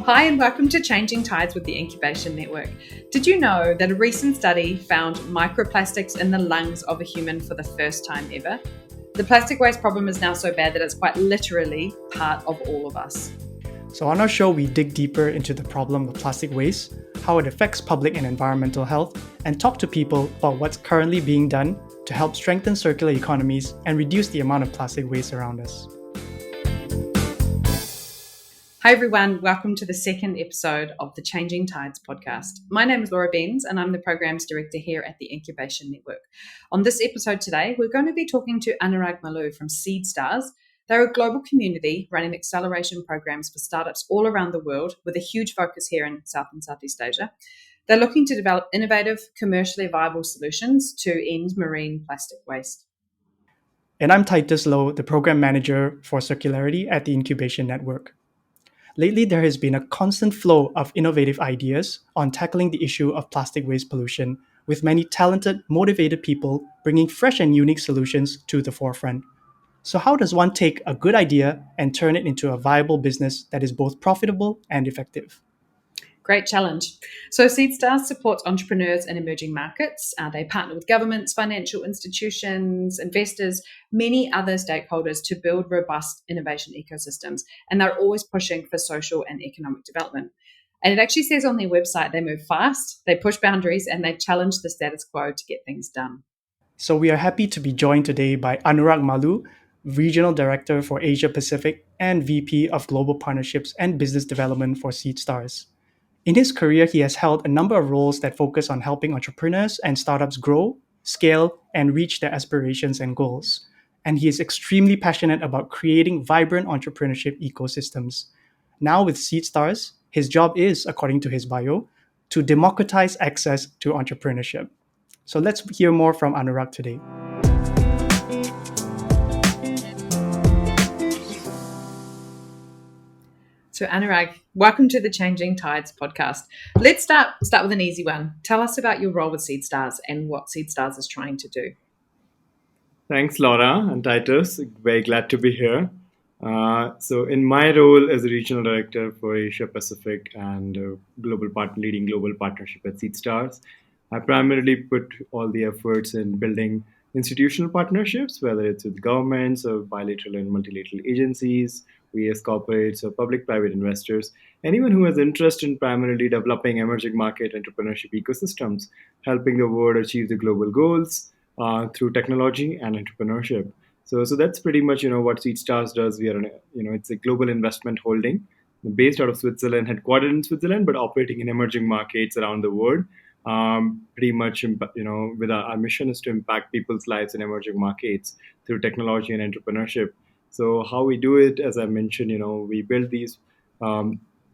Hi and welcome to Changing Tides with the Incubation Network. Did you know that a recent study found microplastics in the lungs of a human for the first time ever? The plastic waste problem is now so bad that it's quite literally part of all of us. So on our show, we dig deeper into the problem of plastic waste, how it affects public and environmental health, and talk to people about what's currently being done to help strengthen circular economies and reduce the amount of plastic waste around us. Hi everyone, welcome to the second episode of the Changing Tides podcast. My name is Laura Benz and I'm the Programs Director here at the Incubation Network. On this episode today, we're going to be talking to Anurag Malu from Seedstars. They're a global community running acceleration programs for startups all around the world with a huge focus here in South and Southeast Asia. They're looking to develop innovative, commercially viable solutions to end marine plastic waste. And I'm Titus Lowe, the Program Manager for Circularity at the Incubation Network. Lately, there has been a constant flow of innovative ideas on tackling the issue of plastic waste pollution, with many talented, motivated people bringing fresh and unique solutions to the forefront. So how does one take a good idea and turn it into a viable business that is both profitable and effective? Great challenge. So Seedstars supports entrepreneurs in emerging markets. They partner with governments, financial institutions, investors, many other stakeholders to build robust innovation ecosystems. And they're always pushing for social and economic development. And it actually says on their website, they move fast, they push boundaries, and they challenge the status quo to get things done. So we are happy to be joined today by Anurag Malu, Regional Director for Asia Pacific and VP of Global Partnerships and Business Development for Seedstars. In his career, he has held a number of roles that focus on helping entrepreneurs and startups grow, scale, and reach their aspirations and goals. And he is extremely passionate about creating vibrant entrepreneurship ecosystems. Now with Seedstars, his job is, according to his bio, to democratize access to entrepreneurship. So let's hear more from Anurag today. So Anurag, welcome to the Changing Tides podcast. Let's start with an easy one. Tell us about your role with Seedstars and what Seedstars is trying to do. Thanks, Laura and Titus. Very glad to be here. So in my role as a Regional Director for Asia Pacific and leading global partnership at Seedstars, I primarily put all the efforts in building institutional partnerships, whether it's with governments or bilateral and multilateral agencies, VS corporates or public-private investors, anyone who has interest in primarily developing emerging market entrepreneurship ecosystems, helping the world achieve the global goals through technology and entrepreneurship. So that's pretty much what Seedstars does. We are it's a global investment holding based out of Switzerland, headquartered in Switzerland, but operating in emerging markets around the world. Pretty much with our mission is to impact people's lives in emerging markets through technology and entrepreneurship. So how we do it, as I mentioned, we build these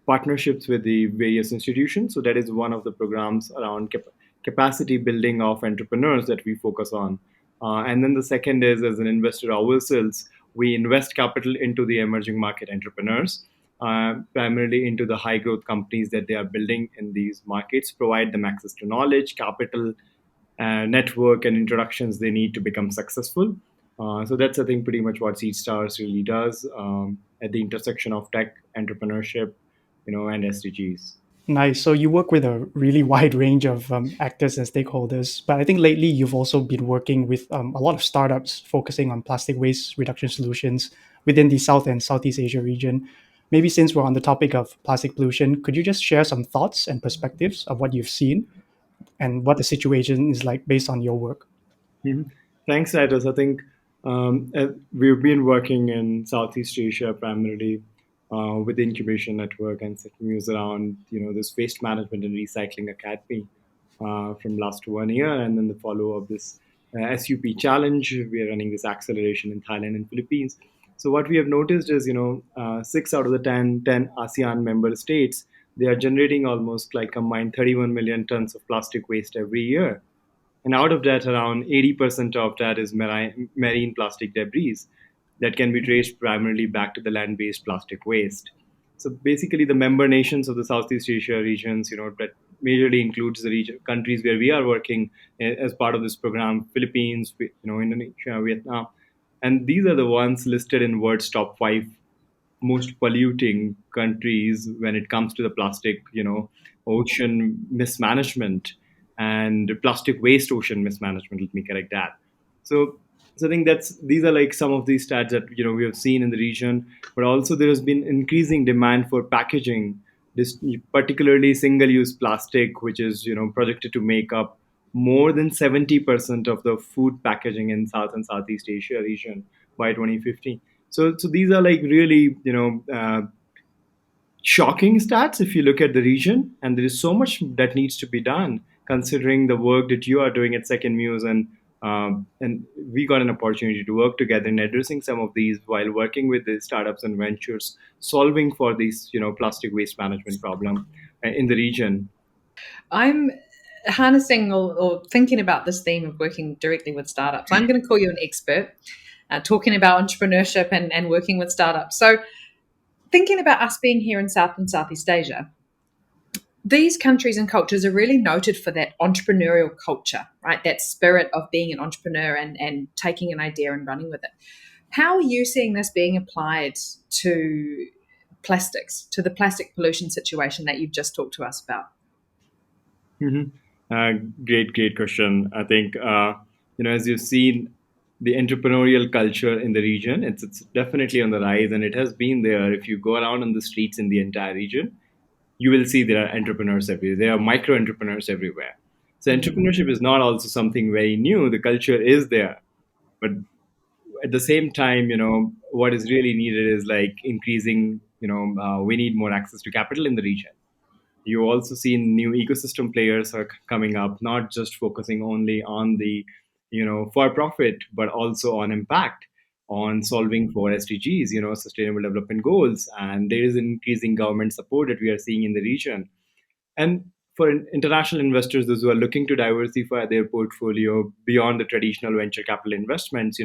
partnerships with the various institutions. So that is one of the programs around capacity building of entrepreneurs that we focus on. And then the second is, as an investor ourselves, we invest capital into the emerging market entrepreneurs, primarily into the high growth companies that they are building in these markets, provide them access to knowledge, capital, network, and introductions they need to become successful. So that's, I think, pretty much what Seedstars really does at the intersection of tech, entrepreneurship, and SDGs. Nice. So you work with a really wide range of actors and stakeholders. But I think lately you've also been working with a lot of startups focusing on plastic waste reduction solutions within the South and Southeast Asia region. Maybe since we're on the topic of plastic pollution, could you just share some thoughts and perspectives of what you've seen and what the situation is like based on your work? Mm-hmm. Thanks, Titus. I think we've been working in Southeast Asia primarily with the Incubation Network and news around this waste management and recycling academy from last 1 year, and then the follow of this SUP challenge. We are running this acceleration in Thailand and Philippines. So what we have noticed is 6 out of the 10 ASEAN member states, they are generating almost like combined 31 million tons of plastic waste every year. And out of that, around 80% of that is marine plastic debris that can be traced primarily back to the land-based plastic waste. So basically, the member nations of the Southeast Asia regions, that majorly includes the countries where we are working as part of this program: Philippines, Indonesia, Vietnam, and these are the ones listed in World's top 5 most polluting countries when it comes to the plastic, ocean mismanagement and plastic waste ocean mismanagement. Let me correct that. So I think these are like some of these stats that we have seen in the region, but also there has been increasing demand for packaging, this particularly single-use plastic, which is projected to make up more than 70% of the food packaging in South and Southeast Asia region by 2050. So these are like really shocking stats if you look at the region, and there is so much that needs to be done considering the work that you are doing at Second Muse, and we got an opportunity to work together in addressing some of these while working with the startups and ventures solving for these plastic waste management problem in the region. I'm harnessing or thinking about this theme of working directly with startups. I'm going to call you an expert talking about entrepreneurship and working with startups. So thinking about us being here in South and Southeast Asia, these countries and cultures are really noted for that entrepreneurial culture, right? That spirit of being an entrepreneur and taking an idea and running with it. How are you seeing this being applied to plastics, to the plastic pollution situation that you've just talked to us about? Great question. I think, as you've seen, the entrepreneurial culture in the region, it's definitely on the rise, and it has been there. If you go around on the streets in the entire region, you will see there are entrepreneurs everywhere. There are micro entrepreneurs everywhere. So entrepreneurship is not also something very new. The culture is there, but at the same time, what is really needed is like increasing. We need more access to capital in the region. You also see new ecosystem players are coming up, not just focusing only on the for profit, but also on impact, on solving for SDGs, sustainable development goals. And there is increasing government support that we are seeing in the region. And for international investors, those who are looking to diversify their portfolio beyond the traditional venture capital investments,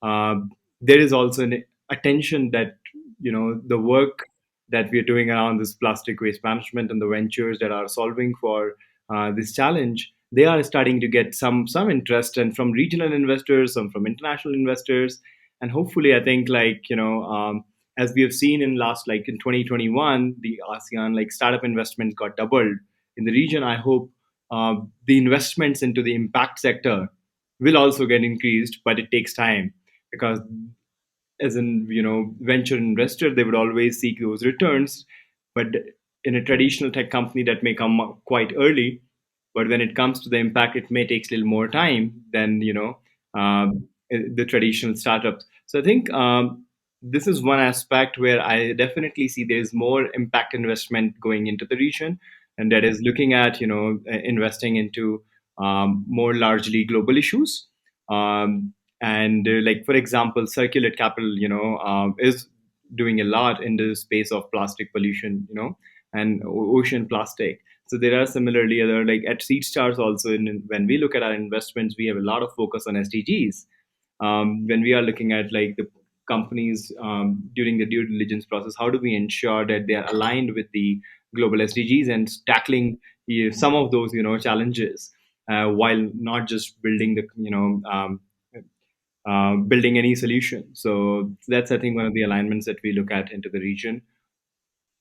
uh, there is also an attention that the work that we are doing around this plastic waste management and the ventures that are solving for this challenge, they are starting to get some interest, and from regional investors, some from international investors, and hopefully, I think as we have seen in last like in 2021, the ASEAN like startup investments got doubled in the region. I hope the investments into the impact sector will also get increased, but it takes time because as an venture investor, they would always seek those returns, but in a traditional tech company that may come up quite early, but when it comes to the impact, it may take a little more time than the traditional startups. So I think this is one aspect where I definitely see there's more impact investment going into the region, and that is looking at investing into more largely global issues. And like for example, circular capital is doing a lot in the space of plastic pollution, and ocean plastic. So there are similarly other like at Seedstars also. When we look at our investments, we have a lot of focus on SDGs. When we are looking at like the companies during the due diligence process, how do we ensure that they are aligned with the global SDGs and tackling some of those challenges, while not just building the building any solution. So that's, I think, one of the alignments that we look at into the region.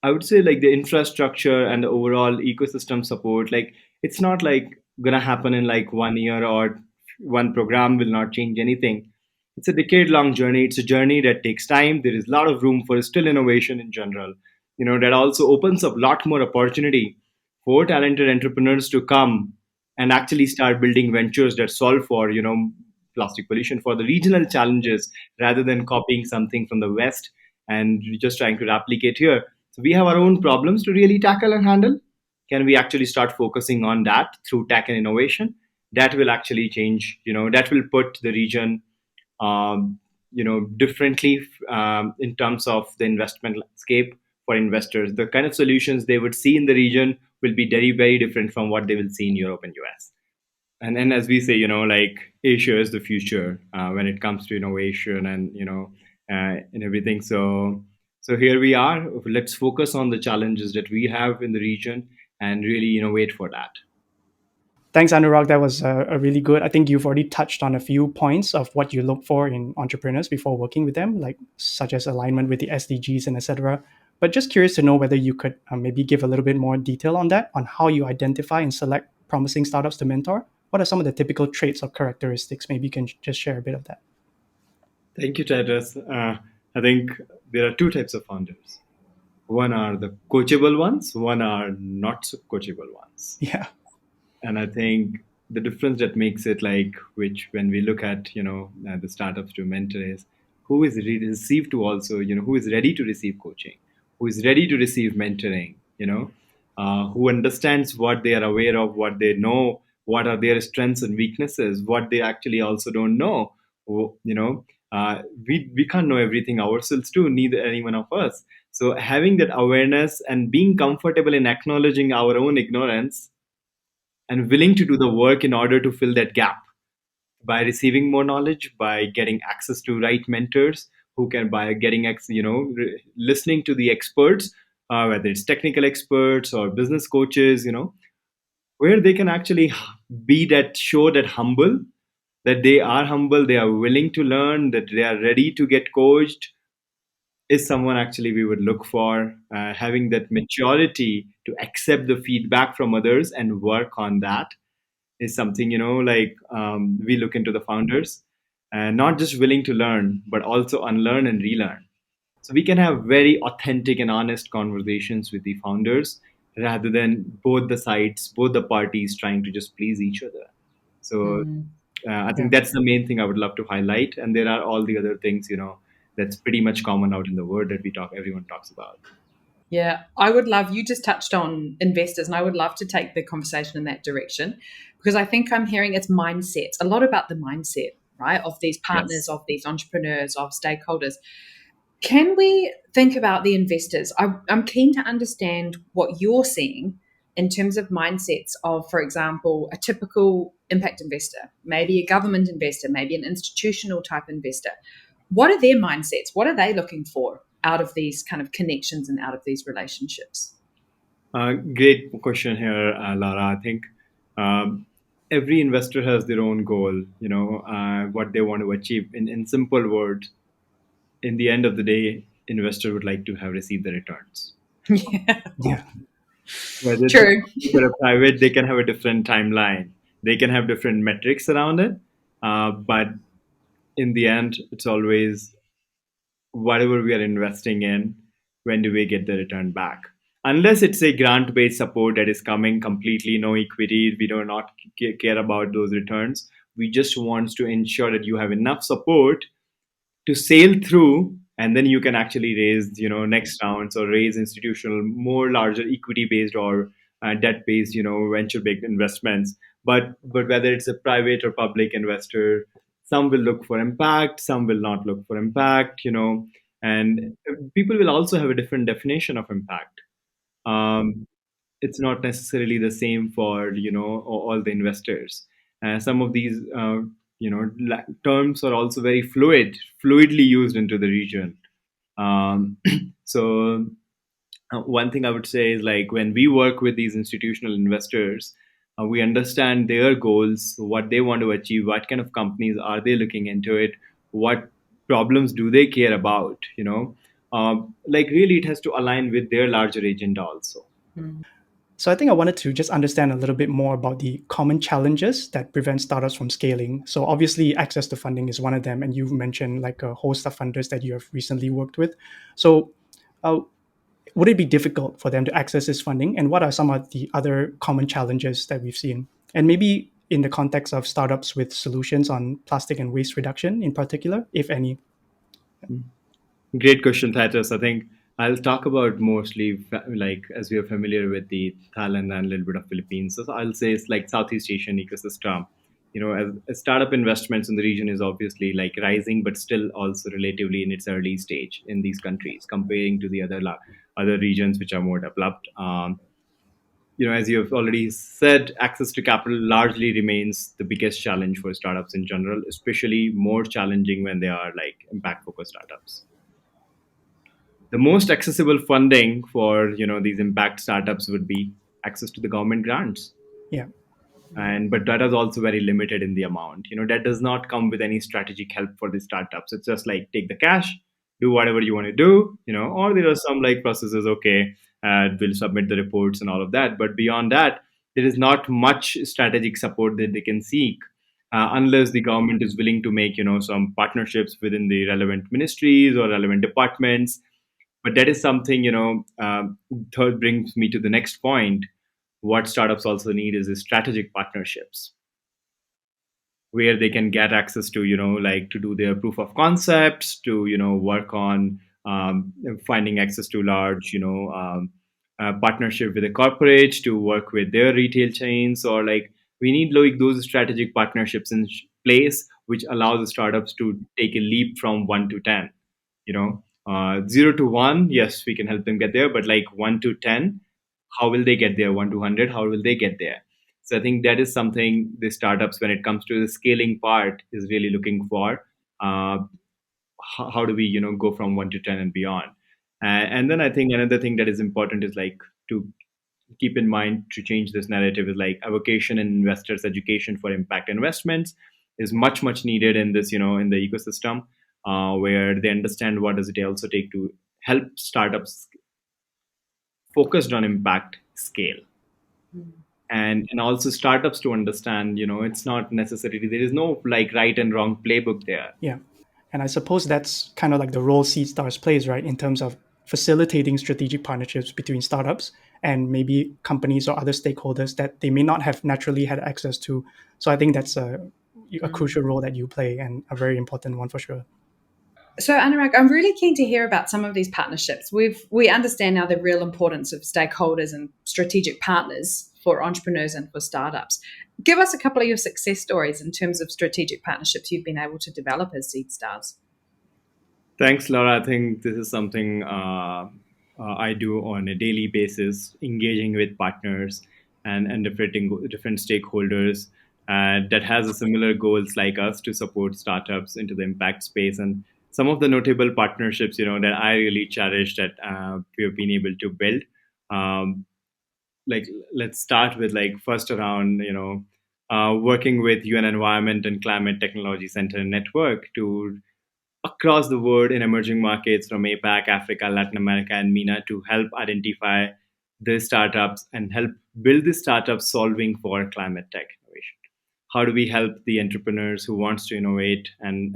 I would say like the infrastructure and the overall ecosystem support, like it's not like gonna happen in like 1 year, or one program will not change anything. It's a decade long journey. It's a journey that takes time. There is a lot of room for still innovation in general. That also opens up a lot more opportunity for talented entrepreneurs to come and actually start building ventures that solve for, plastic pollution, for the regional challenges, rather than copying something from the West and just trying to replicate here. So we have our own problems to really tackle and handle. Can we actually start focusing on that through tech and innovation? That will actually change, that will put the region, differently in terms of the investment landscape for investors. The kind of solutions they would see in the region will be very, very different from what they will see in Europe and US. And as we say, like Asia is the future when it comes to innovation and and everything. So here we are. Let's focus on the challenges that we have in the region and really innovate for that. Thanks, Anurag. That was a really good. I think you've already touched on a few points of what you look for in entrepreneurs before working with them, like such as alignment with the SDGs and etc. But just curious to know whether you could maybe give a little bit more detail on that, on how you identify and select promising startups to mentor. What are some of the typical traits or characteristics? Maybe you can just share a bit of that. Thank you, Titus. I think there are two types of founders. One are the coachable ones, one are not so coachable ones. Yeah. And I think the difference that makes it like, which when we look at, the startups to mentor is who is received to also, who is ready to receive coaching, who is ready to receive mentoring, who understands what they are aware of, what they know, what are their strengths and weaknesses, what they actually also don't know. We can't know everything ourselves too, neither any one of us. So having that awareness and being comfortable in acknowledging our own ignorance and willing to do the work in order to fill that gap by receiving more knowledge, by getting access to right mentors who can, by getting listening to the experts, whether it's technical experts or business coaches, where they can actually be that, show that humble, that they are humble, they are willing to learn, that they are ready to get coached, is someone actually we would look for. Having that maturity to accept the feedback from others and work on that is something, we look into the founders, and not just willing to learn, but also unlearn and relearn. So we can have very authentic and honest conversations with the founders rather than both the sides, both the parties trying to just please each other. So I think that's the main thing I would love to highlight. And there are all the other things, that's pretty much common out in the world that everyone talks about. Yeah, I would love, you just touched on investors, and I would love to take the conversation in that direction, because I think I'm hearing it's mindsets, a lot about the mindset, right, of these partners, Yes. of these entrepreneurs, of stakeholders. Can we think about the investors? I'm keen to understand what you're seeing in terms of mindsets of, for example, a typical impact investor, maybe a government investor, maybe an institutional type investor. What are their mindsets? What are they looking for out of these kind of connections and out of these relationships? Great question here, Lara. I think every investor has their own goal, what they want to achieve. In simple words, in the end of the day, investor would like to have received the returns. Yeah. Whether it's True. for a private, they can have a different timeline. They can have different metrics around it. But in the end, it's always whatever we are investing in, when do we get the return back? Unless it's a grant-based support that is coming completely, no equity, we do not care about those returns. We just want to ensure that you have enough support to sail through, and then you can actually raise, next rounds or raise institutional, more larger equity-based or debt-based, venture-based investments. But whether it's a private or public investor, some will look for impact, some will not look for impact, and people will also have a different definition of impact. It's not necessarily the same for all the investors. Some of these terms are also very fluidly used into the region. So one thing I would say is, like, when we work with these institutional investors, we understand their goals, what they want to achieve, what kind of companies are they looking into it, what problems do they care about, like really it has to align with their larger agenda also. So I think I wanted to just understand a little bit more about the common challenges that prevent startups from scaling. So obviously access to funding is one of them, and you've mentioned like a host of funders that you have recently worked with. So would it be difficult for them to access this funding, and what are some of the other common challenges that we've seen? And maybe in the context of startups with solutions on plastic and waste reduction in particular, if any. Great question, Titus. I think I'll talk about mostly, like, as we are familiar with the Thailand and a little bit of Philippines. So I'll say it's like Southeast Asian ecosystem. As startup investments in the region is obviously like rising, but still also relatively in its early stage in these countries, comparing to the other regions which are more developed. As you have already said, access to capital largely remains the biggest challenge for startups in general, especially more challenging when they are like impact focused startups. The most accessible funding for these impact startups would be access to the government grants. Yeah. but that is also very limited in the amount. That does not come with any strategic help for the startups. It's just like take the cash, do whatever you want to do, or there are some like processes. Okay, we'll submit the reports and all of that, but beyond that, there is not much strategic support that they can seek. Unless the government is willing to make some partnerships within the relevant ministries or relevant departments. But that is something, third brings me to the next point. What startups also need is strategic partnerships where they can get access to, like to do their proof of concepts, to, work on finding access to large, partnership with a corporate to work with their retail chains, or like we need like those strategic partnerships in place, which allows the startups to take a leap from 1 to 10. 0 to 1, yes, we can help them get there, but like 1 to 10, how will they get there? 1 to 100, how will they get there? So I think that is something the startups, when it comes to the scaling part, is really looking for. How do we, go from 1 to 10 and beyond? And then I think another thing that is important is like to keep in mind to change this narrative is like avocation and investors education for impact investments is much needed in this, in the ecosystem, where they understand what does it also take to help startups focused on impact scale. And also startups to understand, it's not necessarily, there is no like right and wrong playbook there. Yeah. And I suppose that's kind of like the role Seedstars plays, right, in terms of facilitating strategic partnerships between startups and maybe companies or other stakeholders that they may not have naturally had access to. So I think that's a crucial role that you play, and a very important one for sure. So Anurag, I'm really keen to hear about some of these partnerships. We understand now the real importance of stakeholders and strategic partners for entrepreneurs and for startups. Give us a couple of your success stories in terms of strategic partnerships you've been able to develop as Seedstars. Thanks, Laura. I think this is something I do on a daily basis, engaging with partners and different stakeholders that has a similar goals like us to support startups into the impact space. And some of the notable partnerships, that I really cherish that we have been able to build. Like let's start with like first around, working with UN Environment and Climate Technology Center Network to across the world in emerging markets from APAC, Africa, Latin America, and MENA to help identify the startups and help build the startups solving for climate tech innovation. How do we help the entrepreneurs who wants to innovate and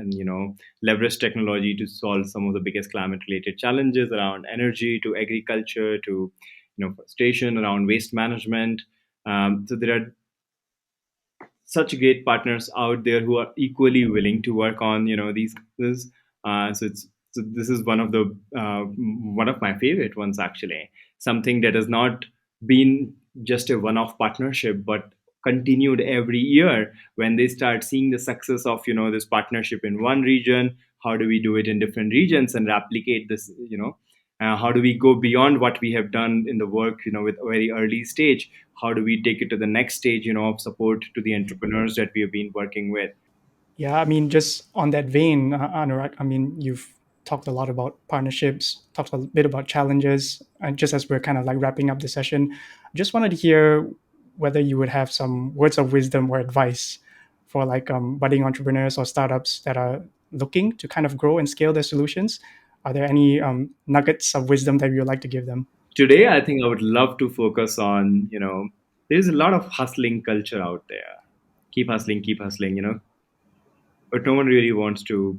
leverage technology to solve some of the biggest climate related challenges around energy to agriculture to forestation, around waste management. So there are such great partners out there who are equally willing to work on these this. So this is one of my favorite ones, actually, something that has not been just a one-off partnership but continued every year. When they start seeing the success of this partnership in one region, how do we do it in different regions and replicate this, how do we go beyond what we have done in the work, with a very early stage? How do we take it to the next stage, of support to the entrepreneurs that we have been working with? Yeah, I mean, just on that vein, Anurag, I mean, you've talked a lot about partnerships, talked a bit about challenges, and just as we're kind of like wrapping up the session, just wanted to hear whether you would have some words of wisdom or advice for like budding entrepreneurs or startups that are looking to kind of grow and scale their solutions. Are there any nuggets of wisdom that you would like to give them? Today, I think I would love to focus on, there's a lot of hustling culture out there. Keep hustling, but no one really wants to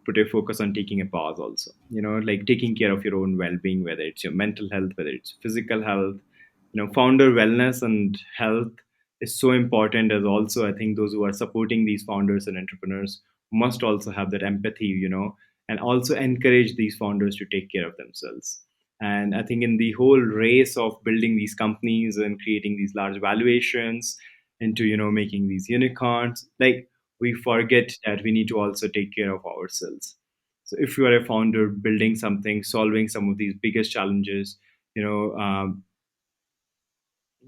put a focus on taking a pause also, like taking care of your own well-being, whether it's your mental health, whether it's physical health. Founder wellness and health is so important. As also, I think those who are supporting these founders and entrepreneurs must also have that empathy, and also encourage these founders to take care of themselves. And I think in the whole race of building these companies and creating these large valuations into making these unicorns, like we forget that we need to also take care of ourselves. So if you are a founder building something, solving some of these biggest challenges,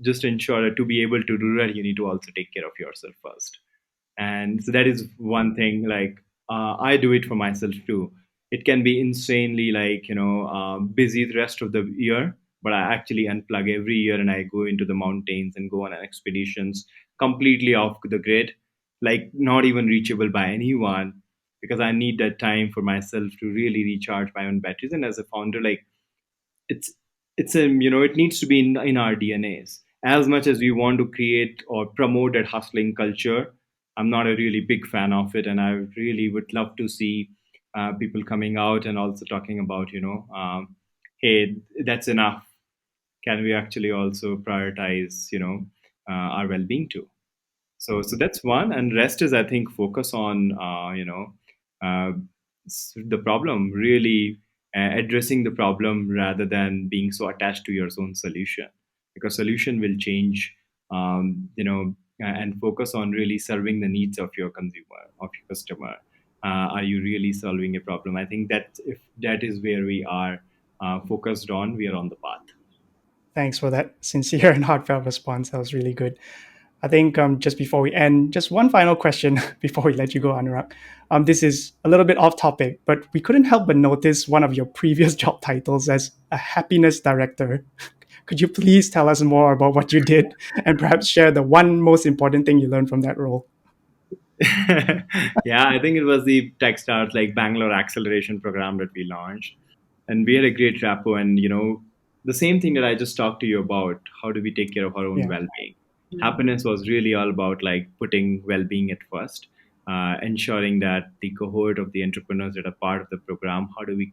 just ensure that to be able to do that, you need to also take care of yourself first. And so that is one thing. Like I do it for myself too. It can be insanely like busy the rest of the year, but I actually unplug every year and I go into the mountains and go on expeditions, completely off the grid, like not even reachable by anyone, because I need that time for myself to really recharge my own batteries. And as a founder, like it's it needs to be in our DNAs. As much as we want to create or promote that hustling culture, I'm not a really big fan of it, and I really would love to see people coming out and also talking about, hey, that's enough. Can we actually also prioritize, our well-being too? So that's one, and rest is, I think, focus on uh, the problem, really addressing the problem rather than being so attached to your own solution, because solution will change, and focus on really serving the needs of your consumer, of your customer. Are you really solving a problem? I think that if that is where we are focused on, we are on the path. Thanks for that sincere and heartfelt response. That was really good. I think just before we end, just one final question before we let you go, Anurag. This is a little bit off topic, but we couldn't help but notice one of your previous job titles as a happiness director. Could you please tell us more about what you did and perhaps share the one most important thing you learned from that role? Yeah, I think it was the Techstars like Bangalore acceleration program that we launched, and we had a great rapport. And the same thing that I just talked to you about. How do we take care of our own Yeah. well-being? Happiness was really all about like putting well-being at first, ensuring that the cohort of the entrepreneurs that are part of the program. How do we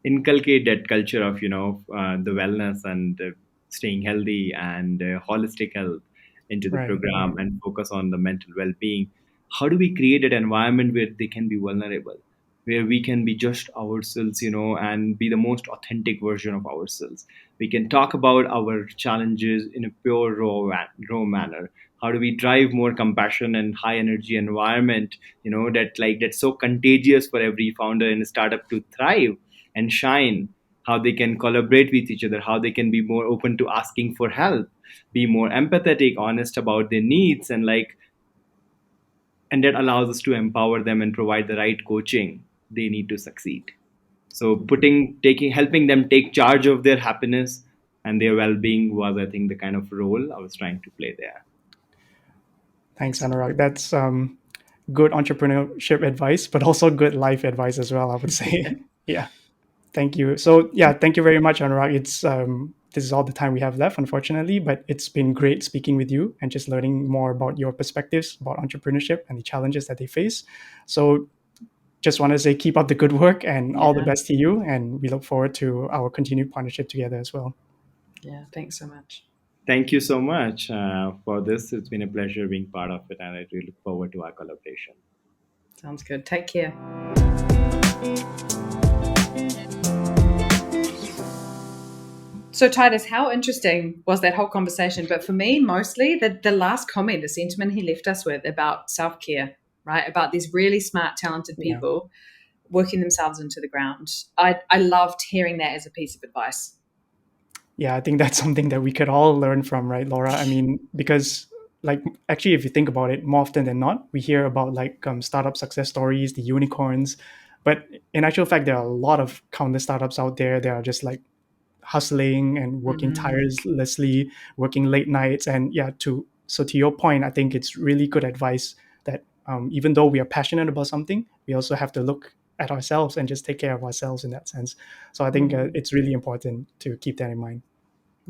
inculcate that culture of the wellness and staying healthy and holistic health into the Right. program, and focus on the mental well-being? How do we create an environment where they can be vulnerable, where we can be just ourselves, and be the most authentic version of ourselves? We can talk about our challenges in a pure raw manner. How do we drive more compassion and high energy environment, that's so contagious for every founder in a startup to thrive and shine? How they can collaborate with each other, how they can be more open to asking for help, be more empathetic, honest about their needs, and that allows us to empower them and provide the right coaching they need to succeed. So helping them take charge of their happiness and their well-being was, I think, the kind of role I was trying to play there. Thanks, Anurag. That's good entrepreneurship advice, but also good life advice as well, I would say. Yeah. Thank you. So yeah, thank you very much, Anurag. It's this is all the time we have left, unfortunately, but it's been great speaking with you and just learning more about your perspectives about entrepreneurship and the challenges that they face. So just want to say keep up the good work and all the best to you. And we look forward to our continued partnership together as well. Yeah, thanks so much. Thank you so much for this. It's been a pleasure being part of it, and I really look forward to our collaboration. Sounds good. Take care. So Titus, how interesting was that whole conversation? But for me, mostly the last comment, the sentiment he left us with about self-care, right? About these really smart, talented people working themselves into the ground. I loved hearing that as a piece of advice. Yeah, I think that's something that we could all learn from, right, Laura? I mean, because like actually, if you think about it, more often than not, we hear about like startup success stories, the unicorns, but in actual fact, there are a lot of countless startups out there that are just like hustling and working tirelessly, working late nights, and to your point, I think it's really good advice that even though we are passionate about something, we also have to look at ourselves and just take care of ourselves in that sense. So I think it's really important to keep that in mind.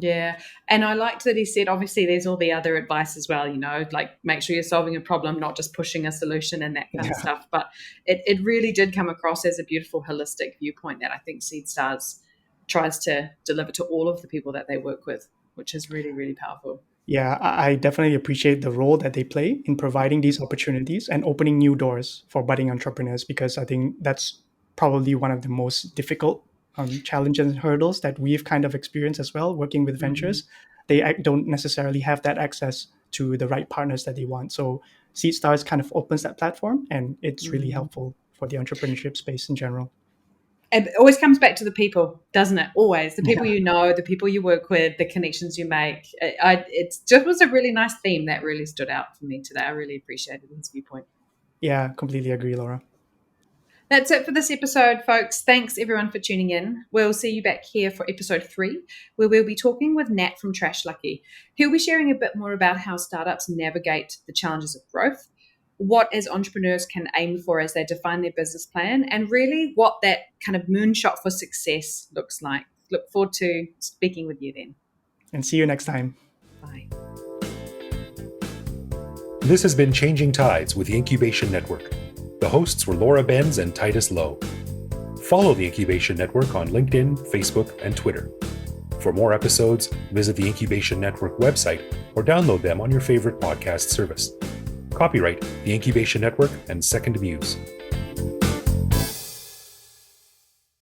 Yeah. And I liked that he said, obviously, there's all the other advice as well, like make sure you're solving a problem, not just pushing a solution and that kind of stuff. But it really did come across as a beautiful, holistic viewpoint that I think Seedstars tries to deliver to all of the people that they work with, which is really, really powerful. Yeah, I definitely appreciate the role that they play in providing these opportunities and opening new doors for budding entrepreneurs, because I think that's probably one of the most difficult challenges and hurdles that we've kind of experienced as well, working with ventures. They don't necessarily have that access to the right partners that they want. So Seedstars kind of opens that platform, and it's really helpful for the entrepreneurship space in general. It always comes back to the people, doesn't it? Always. The people you know, the people you work with, the connections you make. It just was a really nice theme that really stood out for me today. I really appreciated his viewpoint. Yeah, completely agree, Laura. That's it for this episode, folks. Thanks everyone for tuning in. We'll see you back here for episode 3, where we'll be talking with Nat from Trash Lucky. He'll be sharing a bit more about how startups navigate the challenges of growth, what as entrepreneurs can aim for as they define their business plan, and really what that kind of moonshot for success looks like. Look forward to speaking with you then. And see you next time. Bye. This has been Changing Tides with the Incubation Network. The hosts were Laura Benz and Titus Lowe. Follow the Incubation Network on LinkedIn, Facebook, and Twitter. For more episodes, visit the Incubation Network website or download them on your favorite podcast service. Copyright The Incubation Network and Second Muse.